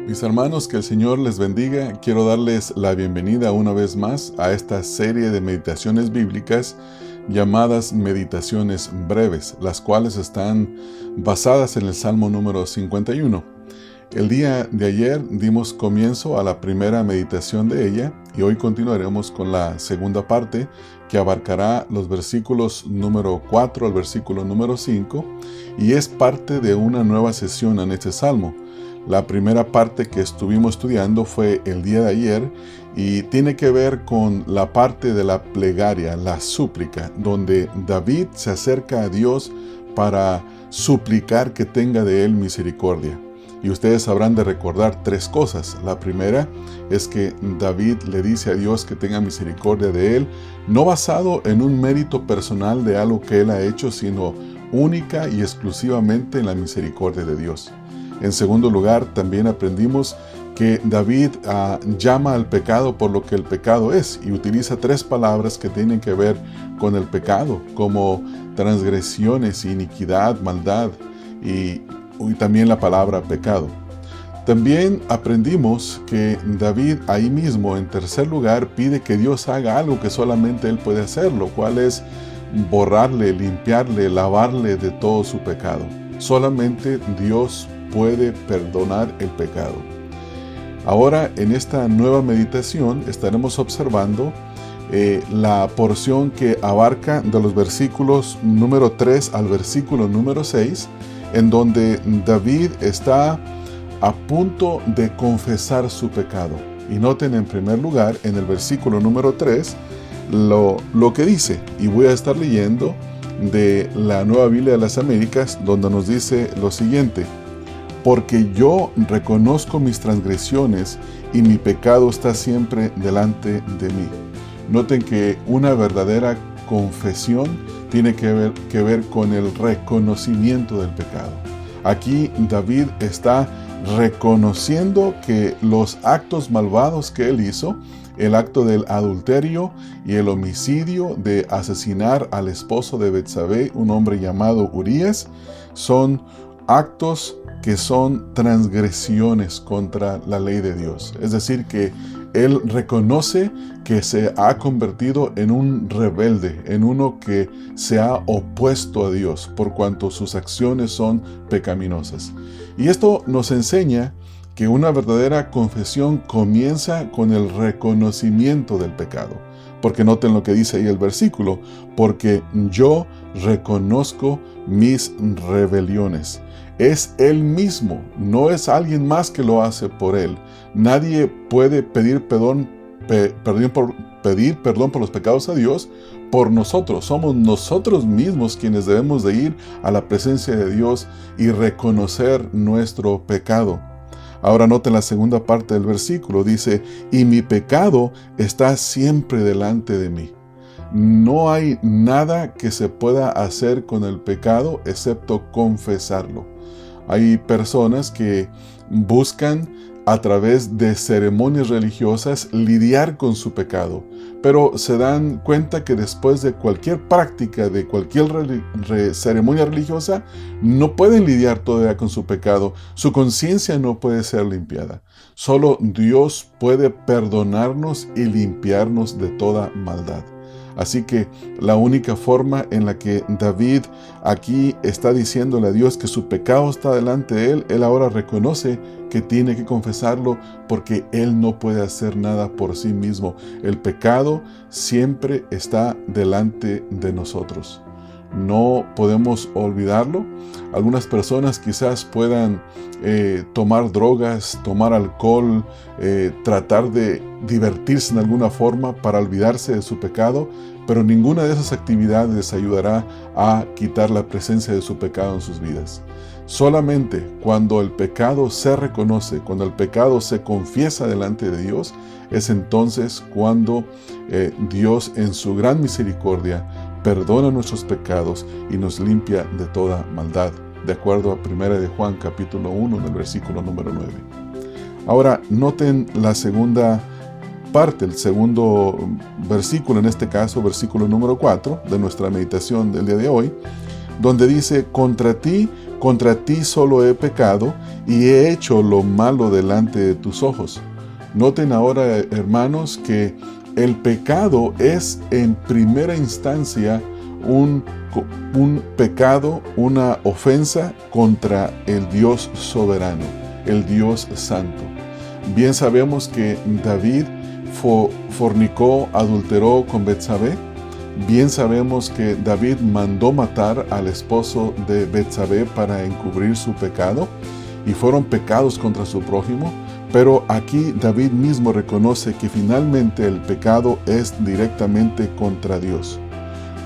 Mis hermanos, que el Señor les bendiga. Quiero darles la bienvenida una vez más a esta serie de meditaciones bíblicas llamadas Meditaciones Breves, las cuales están basadas en el Salmo número 51. El día de ayer dimos comienzo a la primera meditación de ella y hoy continuaremos con la segunda parte que abarcará los versículos número 4 al versículo número 5 y es parte de una nueva sesión en este Salmo. La primera parte que estuvimos estudiando fue el día de ayer y tiene que ver con la parte de la plegaria, la súplica, donde David se acerca a Dios para suplicar que tenga de él misericordia. Y ustedes habrán de recordar tres cosas. La primera es que David le dice a Dios que tenga misericordia de él, no basado en un mérito personal de algo que él ha hecho, sino única y exclusivamente en la misericordia de Dios. En segundo lugar, también aprendimos que David llama al pecado por lo que el pecado es y utiliza tres palabras que tienen que ver con el pecado, como transgresiones, iniquidad, maldad y también la palabra pecado. También aprendimos que David ahí mismo, en tercer lugar, pide que Dios haga algo que solamente él puede hacer, lo cual es borrarle, limpiarle, lavarle de todo su pecado. Solamente Dios puede perdonar el pecado. Ahora, en esta nueva meditación, estaremos observando la porción que abarca de los versículos número 3 al versículo número 6, en donde David está a punto de confesar su pecado. Y noten en primer lugar, en el versículo número 3, lo que dice, y voy a estar leyendo de la Nueva Biblia de las Américas, donde nos dice lo siguiente: porque yo reconozco mis transgresiones y mi pecado está siempre delante de mí. Noten que una verdadera confesión tiene que ver con el reconocimiento del pecado. Aquí David está reconociendo que los actos malvados que él hizo, el acto del adulterio y el homicidio de asesinar al esposo de Betsabé, un hombre llamado Urías, son actos que son transgresiones contra la ley de Dios. Es decir, que él reconoce que se ha convertido en un rebelde, en uno que se ha opuesto a Dios, por cuanto sus acciones son pecaminosas. Y esto nos enseña que una verdadera confesión comienza con el reconocimiento del pecado. Porque noten lo que dice ahí el versículo: porque yo reconozco mis rebeliones. Es Él mismo, no es alguien más que lo hace por Él. Nadie puede pedir perdón por los pecados a Dios por nosotros. Somos nosotros mismos quienes debemos de ir a la presencia de Dios y reconocer nuestro pecado. Ahora noten la segunda parte del versículo, dice: y mi pecado está siempre delante de mí. No hay nada que se pueda hacer con el pecado excepto confesarlo. Hay personas que buscan a través de ceremonias religiosas lidiar con su pecado, pero se dan cuenta que después de cualquier práctica, de cualquier ceremonia religiosa, no pueden lidiar todavía con su pecado. Su conciencia no puede ser limpiada. Solo Dios puede perdonarnos y limpiarnos de toda maldad. Así que la única forma en la que David aquí está diciéndole a Dios que su pecado está delante de él, él ahora reconoce que tiene que confesarlo porque él no puede hacer nada por sí mismo. El pecado siempre está delante de nosotros. No podemos olvidarlo. Algunas personas quizás puedan tomar drogas, tomar alcohol, tratar de divertirse en alguna forma para olvidarse de su pecado, pero ninguna de esas actividades les ayudará a quitar la presencia de su pecado en sus vidas. Solamente cuando el pecado se reconoce, cuando el pecado se confiesa delante de Dios, es entonces cuando Dios en su gran misericordia perdona nuestros pecados y nos limpia de toda maldad, de acuerdo a 1 de Juan capítulo 1, en el versículo número 9. Ahora, noten la segunda parte, el segundo versículo, en este caso, versículo número 4 de nuestra meditación del día de hoy, donde dice: contra ti contra ti solo he pecado y he hecho lo malo delante de tus ojos. Noten ahora, hermanos, que el pecado es en primera instancia un pecado, una ofensa contra el Dios soberano, el Dios santo. Bien sabemos que David fornicó, adulteró con Betsabé. Bien sabemos que David mandó matar al esposo de Betsabé para encubrir su pecado, y fueron pecados contra su prójimo. Pero aquí David mismo reconoce que finalmente el pecado es directamente contra Dios.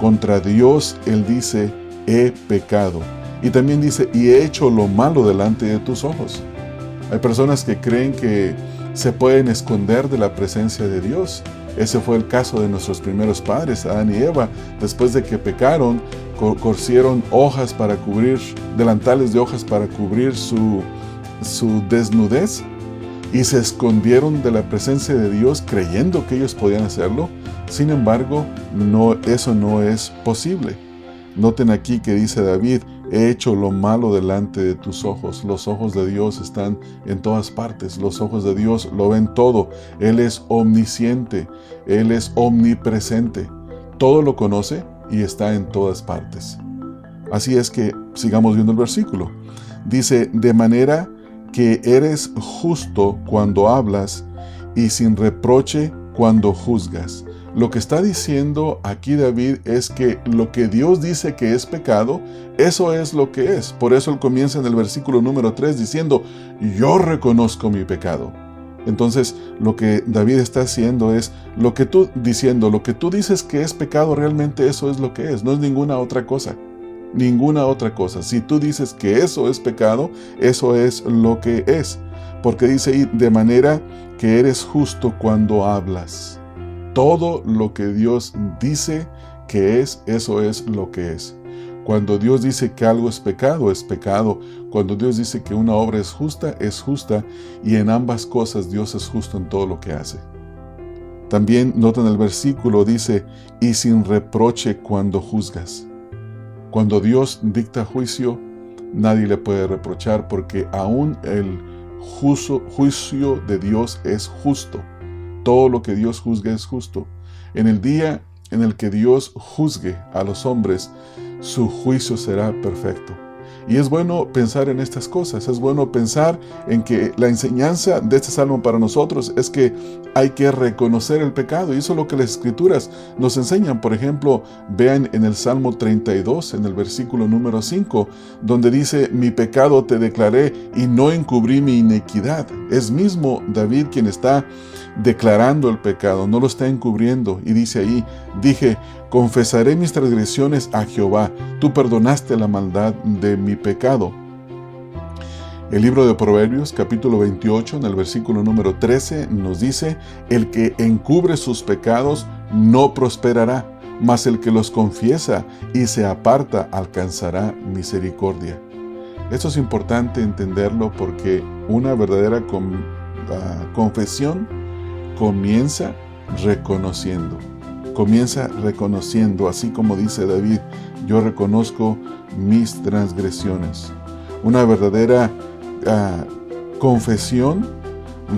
Contra Dios él dice, he pecado. Y también dice, y he hecho lo malo delante de tus ojos. Hay personas que creen que se pueden esconder de la presencia de Dios. Ese fue el caso de nuestros primeros padres, Adán y Eva. Después de que pecaron, cosieron hojas para cubrir, delantales de hojas para cubrir su desnudez, y se escondieron de la presencia de Dios creyendo que ellos podían hacerlo. Sin embargo, eso no es posible. Noten aquí que dice David, he hecho lo malo delante de tus ojos. Los ojos de Dios están en todas partes. Los ojos de Dios lo ven todo. Él es omnisciente. Él es omnipresente. Todo lo conoce y está en todas partes. Así es que sigamos viendo el versículo. Dice, de manera que eres justo cuando hablas y sin reproche cuando juzgas. Lo que está diciendo aquí David es que lo que Dios dice que es pecado, eso es lo que es. Por eso él comienza en el versículo número 3 diciendo, yo reconozco mi pecado. Entonces, lo que David está haciendo es, lo que tú dices que es pecado, realmente eso es lo que es, no es ninguna otra cosa. Ninguna otra cosa. Si tú dices que eso es pecado, eso es lo que es. Porque dice ahí, de manera que eres justo cuando hablas. Todo lo que Dios dice que es, eso es lo que es. Cuando Dios dice que algo es pecado, es pecado. Cuando Dios dice que una obra es justa, y en ambas cosas Dios es justo en todo lo que hace. También noten el versículo, dice, y sin reproche cuando juzgas. Cuando Dios dicta juicio, nadie le puede reprochar, porque aún el juicio de Dios es justo. Todo lo que Dios juzga es justo. En el día en el que Dios juzgue a los hombres, su juicio será perfecto. Y es bueno pensar en estas cosas, es bueno pensar en que la enseñanza de este salmo para nosotros es que hay que reconocer el pecado, y eso es lo que las Escrituras nos enseñan. Por ejemplo, vean en el Salmo 32, en el versículo número 5, donde dice, mi pecado te declaré y no encubrí mi iniquidad. Es mismo David quien está declarando el pecado, no lo está encubriendo, y dice ahí, dije, confesaré mis transgresiones a Jehová, tú perdonaste la maldad de mi pecado. El libro de Proverbios, capítulo 28, en el versículo número 13, nos dice, el que encubre sus pecados no prosperará, mas el que los confiesa y se aparta alcanzará misericordia. Esto es importante entenderlo, porque una verdadera confesión comienza reconociendo. Comienza reconociendo, así como dice David, yo reconozco mis transgresiones. Una verdadera confesión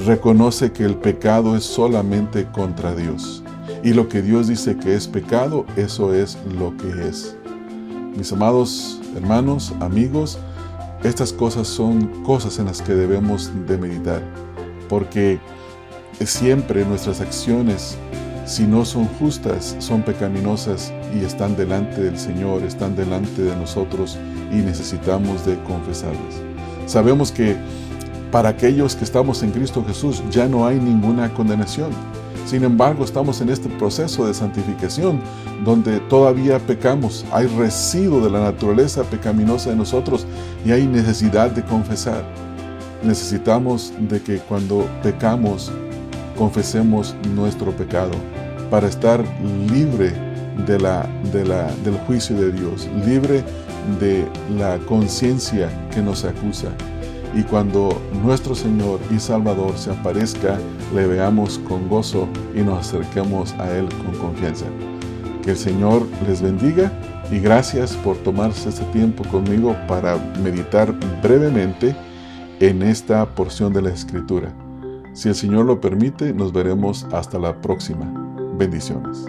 reconoce que el pecado es solamente contra Dios. Y lo que Dios dice que es pecado, eso es lo que es. Mis amados hermanos, amigos, estas cosas son cosas en las que debemos de meditar. Porque siempre nuestras acciones, si no son justas, son pecaminosas y están delante del Señor, están delante de nosotros, y necesitamos de confesarlas. Sabemos que para aquellos que estamos en Cristo Jesús ya no hay ninguna condenación. Sin embargo, estamos en este proceso de santificación donde todavía pecamos. Hay residuo de la naturaleza pecaminosa de nosotros y hay necesidad de confesar. Necesitamos de que cuando pecamos, confesemos nuestro pecado para estar libre del juicio de Dios, libre de la conciencia que nos acusa. Y cuando nuestro Señor y Salvador se aparezca, le veamos con gozo y nos acerquemos a Él con confianza. Que el Señor les bendiga Y gracias por tomarse este tiempo conmigo para meditar brevemente en esta porción de la Escritura. Si el Señor lo permite, nos veremos hasta la próxima. Bendiciones.